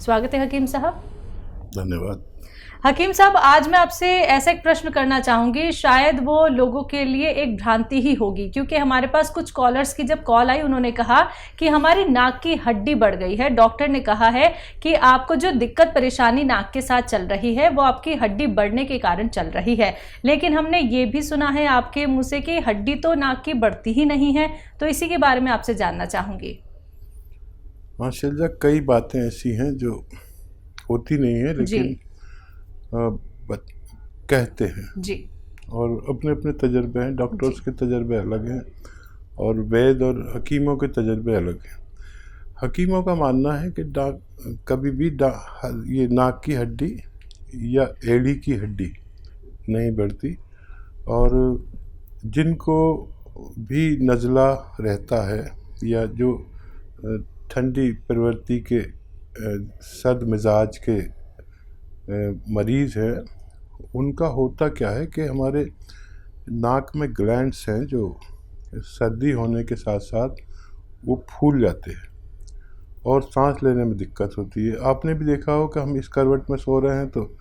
स्वागत है हकीम साहब। धन्यवाद। हकीम साहब, आज मैं आपसे ऐसा एक प्रश्न करना चाहूँगी, शायद वो लोगों के लिए एक भ्रांति ही होगी, क्योंकि हमारे पास कुछ कॉलर्स की जब कॉल आई उन्होंने कहा कि हमारी नाक की हड्डी बढ़ गई है। डॉक्टर ने कहा है कि आपको जो दिक्कत परेशानी नाक के साथ चल रही है वो आपकी हड्डी बढ़ने के कारण चल रही है, लेकिन हमने ये भी सुना है आपके मुँह से कि हड्डी तो नाक की बढ़ती ही नहीं है। तो इसी के बारे में आपसे जानना चाहूँगी। माशाल्लाह, कई बातें ऐसी हैं जो होती नहीं है लेकिन कहते हैं जी। और अपने अपने तजर्बे हैं। डॉक्टर्स के तजर्बे अलग हैं और वैद और हकीमों के तजर्बे अलग हैं। हकीमों का मानना है कि कभी भी ये नाक की हड्डी या एड़ी की हड्डी नहीं बढ़ती, और जिनको भी नज़ला रहता है या जो ठंडी प्रवृत्ति के सर्द मिजाज के मरीज़ हैं, उनका होता क्या है कि हमारे नाक में ग्लैंड्स हैं जो सर्दी होने के साथ साथ वो फूल जाते हैं और सांस लेने में दिक्कत होती है। आपने भी देखा हो कि हम इस करवट में सो रहे हैं तो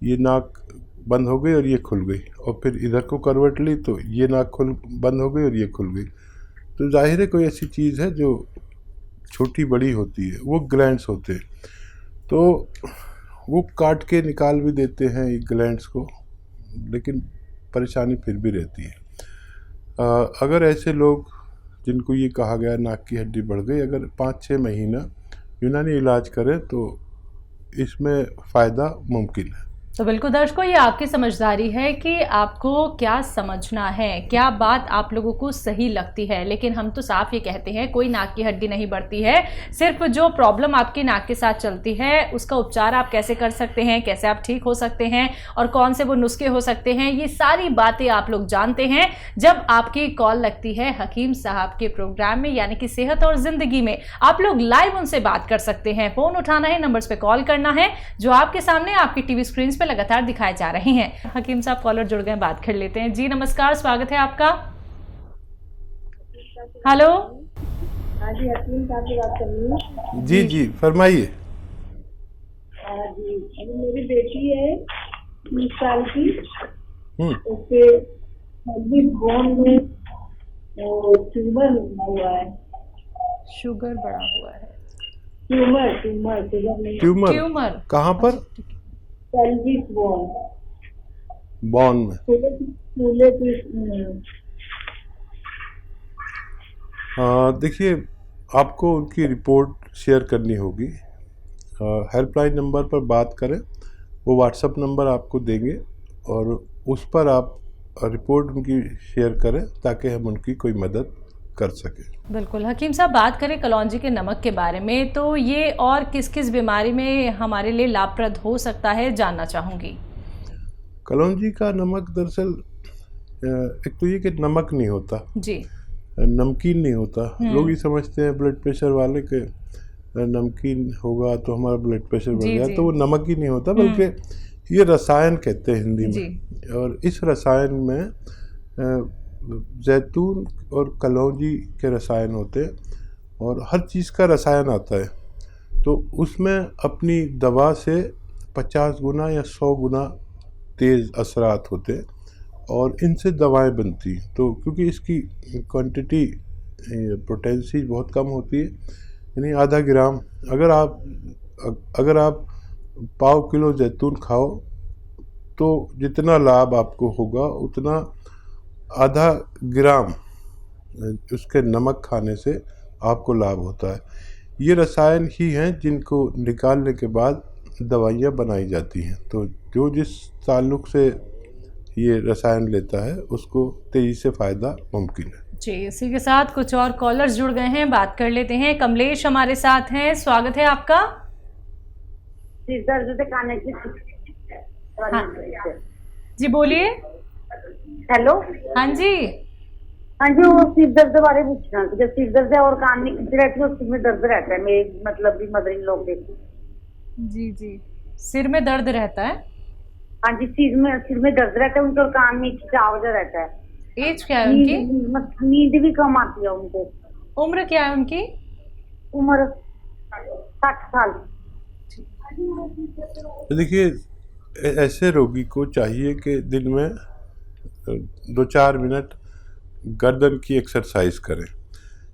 ये नाक बंद हो गई और ये खुल गई, और फिर इधर को करवट ली तो ये नाक बंद हो गई और ये खुल गई। तो जाहिर है कोई ऐसी चीज़ है जो छोटी बड़ी होती है, वो ग्लैंड्स होते हैं। तो वो काट के निकाल भी देते हैं ग्लैंड्स को, लेकिन परेशानी फिर भी रहती है। अगर ऐसे लोग जिनको ये कहा गया नाक की हड्डी बढ़ गई, अगर 5-6 महीना यूनानी इलाज करें तो इसमें फ़ायदा मुमकिन है। तो बिल्कुल दर्शकों, ये आपकी समझदारी है कि आपको क्या समझना है, क्या बात आप लोगों को सही लगती है। लेकिन हम तो साफ ये कहते हैं कोई नाक की हड्डी नहीं बढ़ती है, सिर्फ जो प्रॉब्लम आपकी नाक के साथ चलती है उसका उपचार आप कैसे कर सकते हैं, कैसे आप ठीक हो सकते हैं और कौन से वो नुस्खे हो सकते हैं, ये सारी बातें आप लोग जानते हैं जब आपकी कॉल लगती है हकीम साहब के प्रोग्राम में, यानी कि सेहत और ज़िंदगी में। आप लोग लाइव उनसे बात कर सकते हैं। फ़ोन उठाना है, नंबर्स पर कॉल करना है जो आपके सामने आपकी टीवी स्क्रीन पे लगातार दिखाए जा रहे हैं। हकीम साहब कॉलर जुड़ गए, बात कर लेते हैं। जी नमस्कार, स्वागत है आपका। हेलो। हाँ जी, हकीम साहब से बात कर रही हूँ। जी जी, फरमाइए। जी, अभी मेरी बेटी है 30 साल की, उसके हड्डी बोन में ट्यूमर हुआ है। शुगर बढ़ा हुआ है। ट्यूमर कहाँ पर? पेल्विक बोन में। देखिए, आपको उनकी रिपोर्ट शेयर करनी होगी। हेल्पलाइन नंबर पर बात करें, वो व्हाट्सएप नंबर आपको देंगे और उस पर आप रिपोर्ट उनकी शेयर करें ताकि हम उनकी कोई मदद कर सके। बिल्कुल हकीम साहब, बात करें कलौंजी के नमक के बारे में, तो ये और किस किस बीमारी में हमारे लिए लाभप्रद हो सकता है, जानना चाहूँगी। कलौंजी का नमक दरअसल एक तो ये कि नमक नहीं होता जी, नमकीन नहीं होता। लोग ये समझते हैं ब्लड प्रेशर वाले के नमकीन होगा तो हमारा ब्लड प्रेशर बढ़ जाए, तो वो नमक ही नहीं होता, बल्कि ये रसायन कहते हैं हिंदी में। और इस रसायन में जैतून और कलौंजी के रसायन होते हैं और हर चीज़ का रसायन आता है, तो उसमें अपनी दवा से 50 गुना या 100 गुना तेज़ असरात होते हैं और इनसे दवाएं बनती हैं। तो क्योंकि इसकी क्वांटिटी पोटेंसी बहुत कम होती है, यानी आधा ग्राम, अगर आप पाव किलो जैतून खाओ तो जितना लाभ आपको होगा उतना आधा ग्राम उसके नमक खाने से आपको लाभ होता है। ये रसायन ही हैं जिनको निकालने के बाद दवाइयाँ बनाई जाती हैं। तो जो जिस ताल्लुक़ से ये रसायन लेता है उसको तेज़ी से फ़ायदा मुमकिन है। जी, इसी के साथ कुछ और कॉलर्स जुड़ गए हैं, बात कर लेते हैं। कमलेश हमारे साथ हैं, स्वागत है आपका। हाँ जी, बोलिए। हेलो। हाँ जी। हाँ जी, वो सिर दर्द बारे पूछना, जब सिर दर्द है और कान में खींच रहती है, उसमें दर्द रहता है, मेरे मतलब भी मदर इन लोग देखो। जी जी, सिर में दर्द रहता है। हाँ जी, सिर में दर्द रहता है उनको और कान में खिंचाव रहता है। एज क्या है उनकी? नींद भी कम आती है उनको। उम्र क्या है उनकी? उम्र 60 साल। तो देखिए, ऐसे रोगी को चाहिए कि दिन में 2-4 मिनट गर्दन की एक्सरसाइज करें।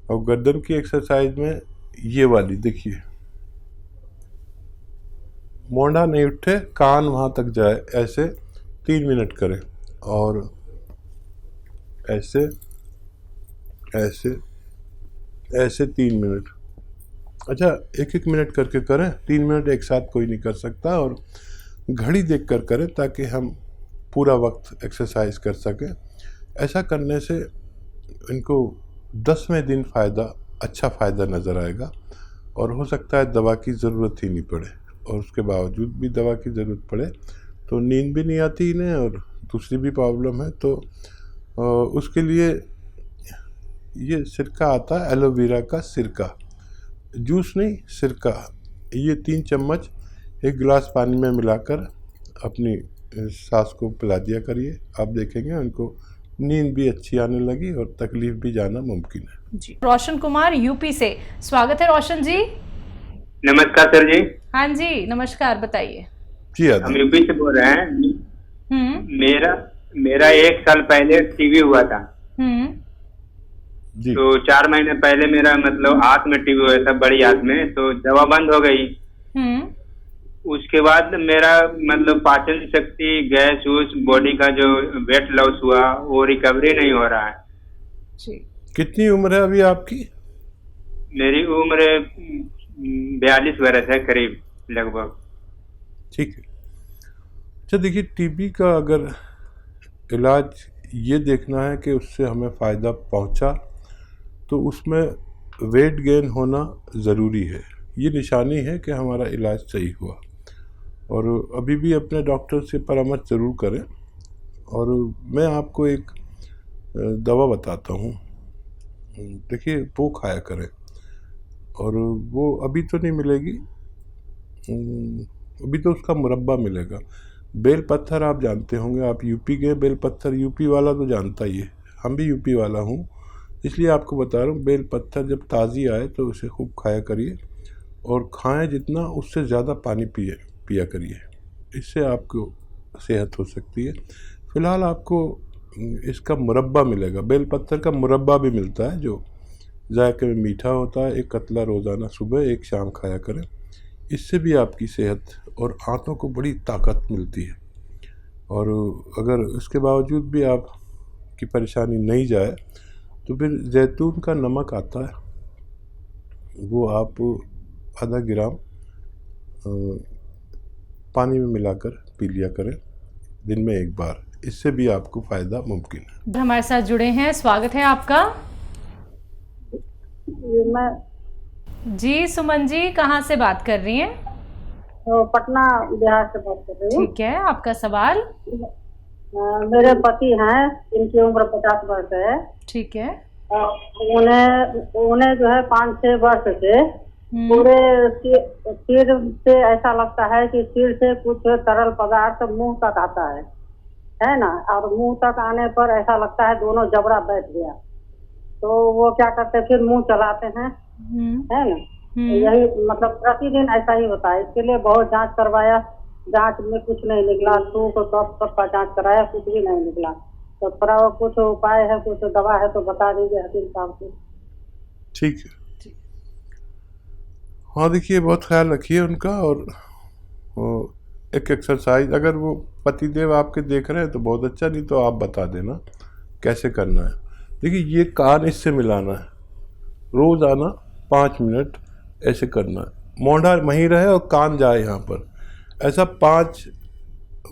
और गर्दन की एक्सरसाइज में ये वाली देखिए, मोंढा नहीं उठे, कान वहाँ तक जाए, ऐसे 3 मिनट करें। और ऐसे ऐसे ऐसे 3 मिनट। अच्छा, 1-1 मिनट करके करें, 3 मिनट एक साथ कोई नहीं कर सकता। और घड़ी देख कर करें ताकि हम पूरा वक्त एक्सरसाइज कर सकें। ऐसा करने से इनको 10वें दिन अच्छा फ़ायदा नज़र आएगा। और हो सकता है दवा की ज़रूरत ही नहीं पड़े, और उसके बावजूद भी दवा की ज़रूरत पड़े तो नींद भी नहीं आती इन्हें, और दूसरी भी प्रॉब्लम है। तो उसके लिए ये सिरका आता है, एलोवेरा का सिरका, जूस नहीं, सिरका। ये 3 चम्मच 1 गिलास पानी में मिलाकर अपनी सास को पिला दिया करिए। आप देखेंगे उनको नींद भी अच्छी आने लगी और तकलीफ भी जाना मुमकिन है। जी। रोशन कुमार यूपी से, स्वागत है रोशन जी। नमस्कार सर जी। हाँ जी, नमस्कार, बताइए। जी, हम यूपी से बोल रहे हैं। मेरा 1 साल पहले टीबी हुआ था। जी। तो 4 महीने पहले मेरा मतलब हाथ में टीबी हुआ था, बड़ी हाथ में। तो दवा बंद हो गई। उसके बाद मेरा मतलब पाचन शक्ति, गैस वूस, बॉडी का जो वेट लॉस हुआ वो रिकवरी नहीं हो रहा है। जी। कितनी उम्र है अभी आपकी? मेरी उम्र 42 वर्ष है करीब, लगभग। ठीक है। अच्छा देखिए, टीबी का अगर इलाज ये देखना है कि उससे हमें फ़ायदा पहुंचा, तो उसमें वेट गेन होना ज़रूरी है। ये निशानी है कि हमारा इलाज सही हुआ। और अभी भी अपने डॉक्टर से परामर्श ज़रूर करें। और मैं आपको एक दवा बताता हूँ, देखिए वो खाया करें। और वो अभी तो नहीं मिलेगी, अभी तो उसका मुरब्बा मिलेगा। बेल पत्थर आप जानते होंगे, आप यूपी गए, बेल पत्थर यूपी वाला तो जानता ही है, हम भी यूपी वाला हूँ इसलिए आपको बता रहा हूँ। बेल पत्थर जब ताज़ी आए तो उसे खूब खाया करिए, और खाएं जितना उससे ज़्यादा पानी पिया करिए, इससे आपको सेहत हो सकती है। फ़िलहाल आपको इसका मुरब्बा मिलेगा, बेल पत्थर का मुरब्बा भी मिलता है जो जायके में मीठा होता है। 1 कतला रोज़ाना सुबह 1 शाम खाया करें, इससे भी आपकी सेहत और आंतों को बड़ी ताकत मिलती है। और अगर इसके बावजूद भी आपकी परेशानी नहीं जाए तो फिर जैतून का नमक आता है, वो आप आधा ग्राम पानी में मिलाकर पी लिया करें दिन में 1 बार, इससे भी आपको फ़ायदा मुमकिन है। हमारे साथ जुड़े हैं, स्वागत है आपका। जी सुमन जी, कहाँ से बात कर रही हैं? पटना बिहार से बात कर रही हूँ। ठीक है, आपका सवाल। मेरे पति हैं, इनकी उम्र 50 वर्ष है। ठीक है। उन्हें जो है 5-6 वर्ष से पूरे सिर से ऐसा लगता है कि सिर से कुछ तरल पदार्थ मुंह तक आता है ना। और मुंह तक आने पर ऐसा लगता है दोनों जबड़ा बैठ गया। तो वो क्या करते हैं, फिर मुंह चलाते हैं, है ना। यही मतलब प्रतिदिन ऐसा ही होता है। इसके लिए बहुत जांच करवाया, जांच में कुछ नहीं निकला। थूक कफ का जांच कराया, कुछ भी नहीं निकला। तो थोड़ा कुछ उपाय है, कुछ दवा है तो बता दीजिए हकीम साहब को। ठीक है। हाँ देखिए, बहुत ख्याल रखिए उनका। और एक एक्सरसाइज, अगर वो पतिदेव आपके देख रहे हैं तो बहुत अच्छा, नहीं तो आप बता देना कैसे करना है। देखिए, ये कान इससे मिलाना है, रोज़ाना 5 मिनट ऐसे करना है। मोंढा वहीं रहे और कान जाए यहाँ पर, ऐसा 5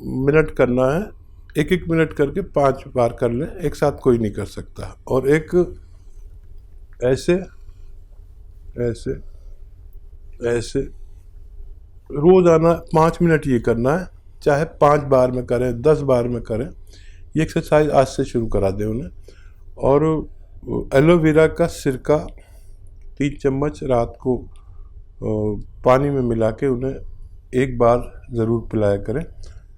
मिनट करना है। 1-1 मिनट करके 5 बार कर लें, एक साथ कोई नहीं कर सकता। और एक ऐसे ऐसे ऐसे रोज़ाना 5 मिनट ये करना है, चाहे 5 बार में करें, 10 बार में करें। ये एक्सरसाइज आज से शुरू करा दें उन्हें। और एलोवेरा का सिरका 3 चम्मच रात को पानी में मिला के उन्हें 1 बार ज़रूर पिलाया करें,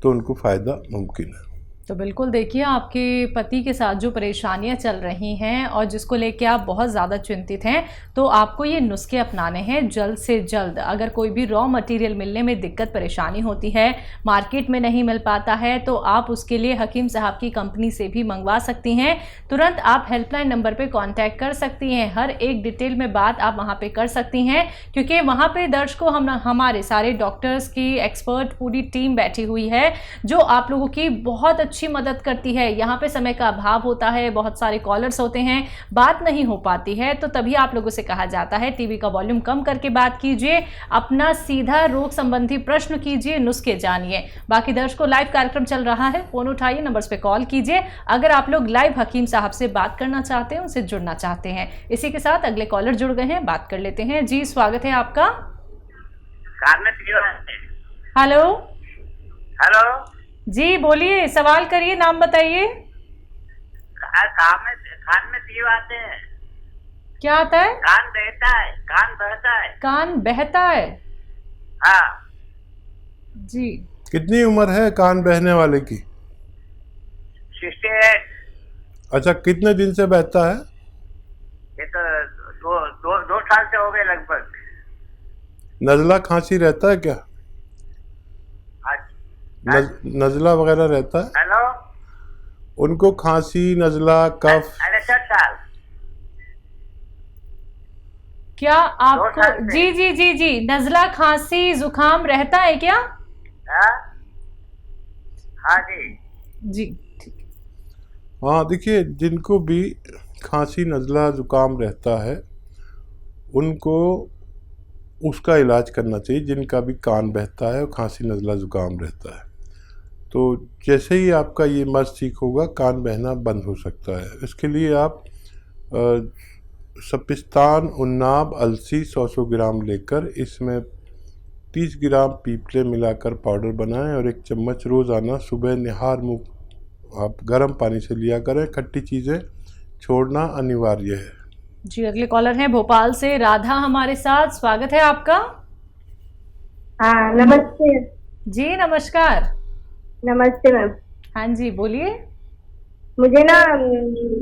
तो उनको फ़ायदा मुमकिन है। तो बिल्कुल देखिए, आपके पति के साथ जो परेशानियां चल रही हैं और जिसको लेके आप बहुत ज़्यादा चिंतित हैं, तो आपको ये नुस्खे अपनाने हैं जल्द से जल्द। अगर कोई भी रॉ मटेरियल मिलने में दिक्कत परेशानी होती है, मार्केट में नहीं मिल पाता है, तो आप उसके लिए हकीम साहब की कंपनी से भी मंगवा सकती हैं। तुरंत आप हेल्पलाइन नंबर पर कॉन्टैक्ट कर सकती हैं, हर एक डिटेल में बात आप वहाँ पर कर सकती हैं, क्योंकि वहाँ पर दर्शकों हमारे सारे डॉक्टर्स की एक्सपर्ट पूरी टीम बैठी हुई है जो आप लोगों की बहुत अच्छी मदद करती है। यहाँ पे समय का अभाव होता है, बहुत सारे कॉलर्स होते हैं, बात नहीं हो पाती है, तो तभी आप लोगों से कहा जाता है टीवी का वॉल्यूम कम करके बात कीजिए, अपना सीधा रोग संबंधी प्रश्न कीजिए, नुस्खे जानिए। बाकी दर्शकों, लाइव कार्यक्रम चल रहा है, फोन उठाइए, नंबर्स पे कॉल कीजिए अगर आप लोग लाइव हकीम साहब से बात करना चाहते हैं, उनसे जुड़ना चाहते हैं। इसी के साथ अगले कॉलर जुड़ गए हैं, बात कर लेते हैं। जी, स्वागत है आपका। हेलो हेलो जी, बोलिए, सवाल करिए, नाम बताइए। कान में तीव आते हैं। क्या आता है? कान बहता है, कान बहता है। कान बहता है? हाँ जी। कितनी उम्र है कान बहने वाले की? 68। अच्छा, कितने दिन से बहता है? ये तो दो साल से हो गए लगभग। नज़ला खांसी रहता है क्या? नज़ला वगैरह रहता है? हेलो, उनको खांसी, नज़ला, कफ? 68 साल। क्या आपको जी जी जी जी नज़ला, खांसी, जुकाम रहता है क्या? हाँ जी जी। हाँ, देखिए, जिनको भी खांसी, नज़ला, ज़ुकाम रहता है उनको उसका इलाज करना चाहिए, जिनका भी कान बहता है और खांसी, नज़ला, ज़ुकाम रहता है। तो जैसे ही आपका ये मर्ज़ ठीक होगा, कान बहना बंद हो सकता है। इसके लिए आप सपिस्तान, उन्नाब, अलसी 100 ग्राम लेकर इसमें 30 ग्राम पीपले मिलाकर पाउडर बनाएं और 1 चम्मच रोज़ाना सुबह निहार मुँह आप गर्म पानी से लिया करें। खट्टी चीज़ें छोड़ना अनिवार्य है। जी, अगले कॉलर हैं भोपाल से राधा हमारे साथ, स्वागत है आपका। हाँ, नमस्ते। जी नमस्कार। नमस्ते मैम। हाँ जी, बोलिए। मुझे ना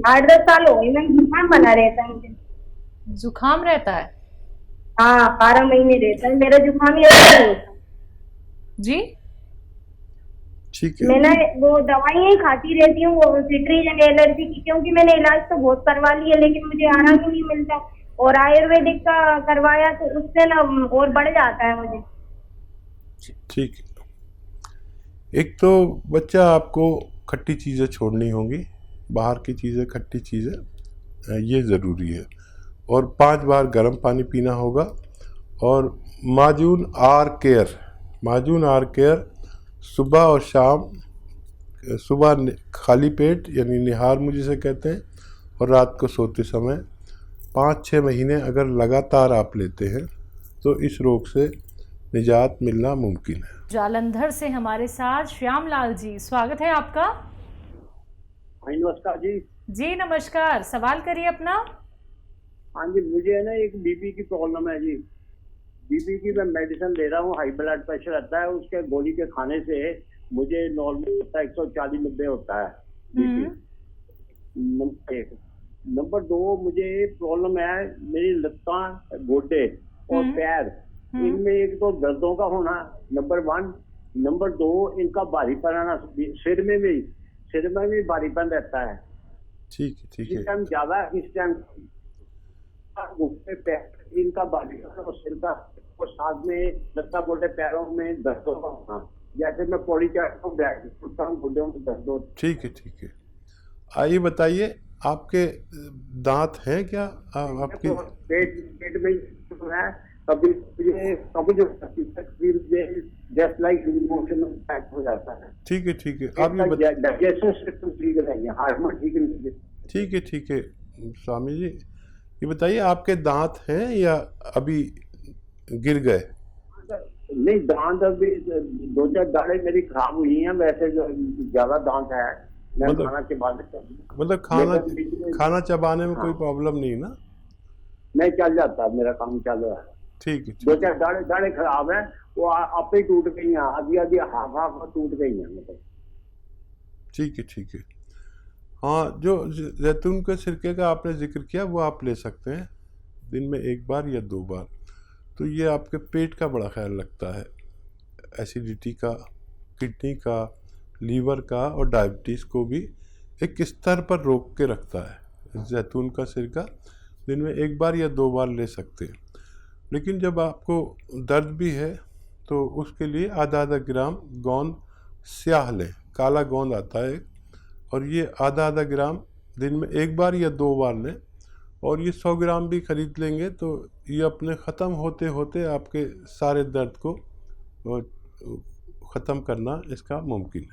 8-10 साल हो गए मैम, जुकाम बना रहता है मुझे। जुकाम रहता है? हाँ, 12 महीने रहता है मेरा जुकाम। ये जी ठीक है। मैं ना वो दवाइयाँ ही खाती रहती हूँ, वो सिट्रीजन एलर्जी की, क्योंकि मैंने इलाज तो बहुत करवा लिया लेकिन मुझे आराम ही नहीं मिलता। और आयुर्वेदिक का करवाया तो उससे ना और बढ़ जाता है मुझे। ठीक है। एक तो बच्चा, आपको खट्टी चीज़ें छोड़नी होंगी, बाहर की चीज़ें, खट्टी चीज़ें, ये ज़रूरी है। और 5 बार गर्म पानी पीना होगा। और माजून आर केयर सुबह और शाम, सुबह खाली पेट यानी निहार मुँह जिसे कहते हैं, और रात को सोते समय 5-6 महीने अगर लगातार आप लेते हैं तो इस रोग से निजात मिलना मुमकिन है। जालंधर से हमारे साथ श्याम लाल जी, स्वागत है आपका। नमस्कार जी। जी नमस्कार, सवाल करिए अपना। हाँ जी, मुझे है ना एक बीपी की प्रॉब्लम है जी। बीपी की मैं मेडिसिन ले रहा हूँ, हाई ब्लड प्रेशर रहता है, उसके गोली के खाने से मुझे नॉर्मल 140-90 होता है बीपी। नंबर 1। नंबर 2, मुझे प्रॉब्लम है मेरी लत्तां, गोडे और पैर, इनमें एक तो दर्दों का होना, नंबर 1। नंबर 2, इनका भारीपन आना, सिर में भी भारीपन रहता है। ठीक है, ठीक है। इस टाइम ज्यादा, इस टाइम इनका भारीपन और सिर का, और साथ में लत्ता गोडे पैरों में दर्दों का होना, जैसे मैं पौड़ी चढ़ता हूँ, बैठ उठता हूँ, गोडों में दर्द होता है। ठीक है, ठीक है। आइए बताइए, आपके दांत हैं क्या? आपके पेट में है, कभी जो जस्ट लाइक इमोशनल इम्पैक्ट हो जाता है। ठीक है, ठीक है। आप ये डाइजेशन सिस्टम ठीक रहेंगे, हार्मोन ठीक नहीं। ठीक है, ठीक है। स्वामी जी, ये बताइए, आपके दांत हैं या अभी गिर गए? नहीं, दांत अभी 2-4 दाढ़ें मेरी खराब हुई हैं, वैसे जो ज्यादा दांत है। खाना के बाद मतलब खाना चबाने में कोई प्रॉब्लम नहीं ना? नहीं, चल जाता है, मेरा काम चल रहा है। ठीक है। 2-4 दाढ़ें खराब है, वो आप ही टूट गई हैं, आधी हाफ टूट गई हैं मतलब। ठीक है, ठीक है। हाँ, जो जैतून के सिरके का आपने जिक्र किया वो आप ले सकते हैं दिन में 1 बार या 2 बार। तो ये आपके पेट का बड़ा ख्याल रखता है, एसिडिटी का, किडनी का, लीवर का और डायबिटीज़ को भी एक स्तर पर रोक के रखता है। जैतून का सिरका दिन में 1 बार या 2 बार ले सकते हैं। लेकिन जब आपको दर्द भी है तो उसके लिए आधा ग्राम गोंद स्याह लें, काला गोंद आता है, और ये आधा ग्राम दिन में 1 बार या 2 बार लें। और ये 100 ग्राम भी खरीद लेंगे तो ये अपने ख़त्म होते होते आपके सारे दर्द को ख़त्म करना इसका मुमकिन है।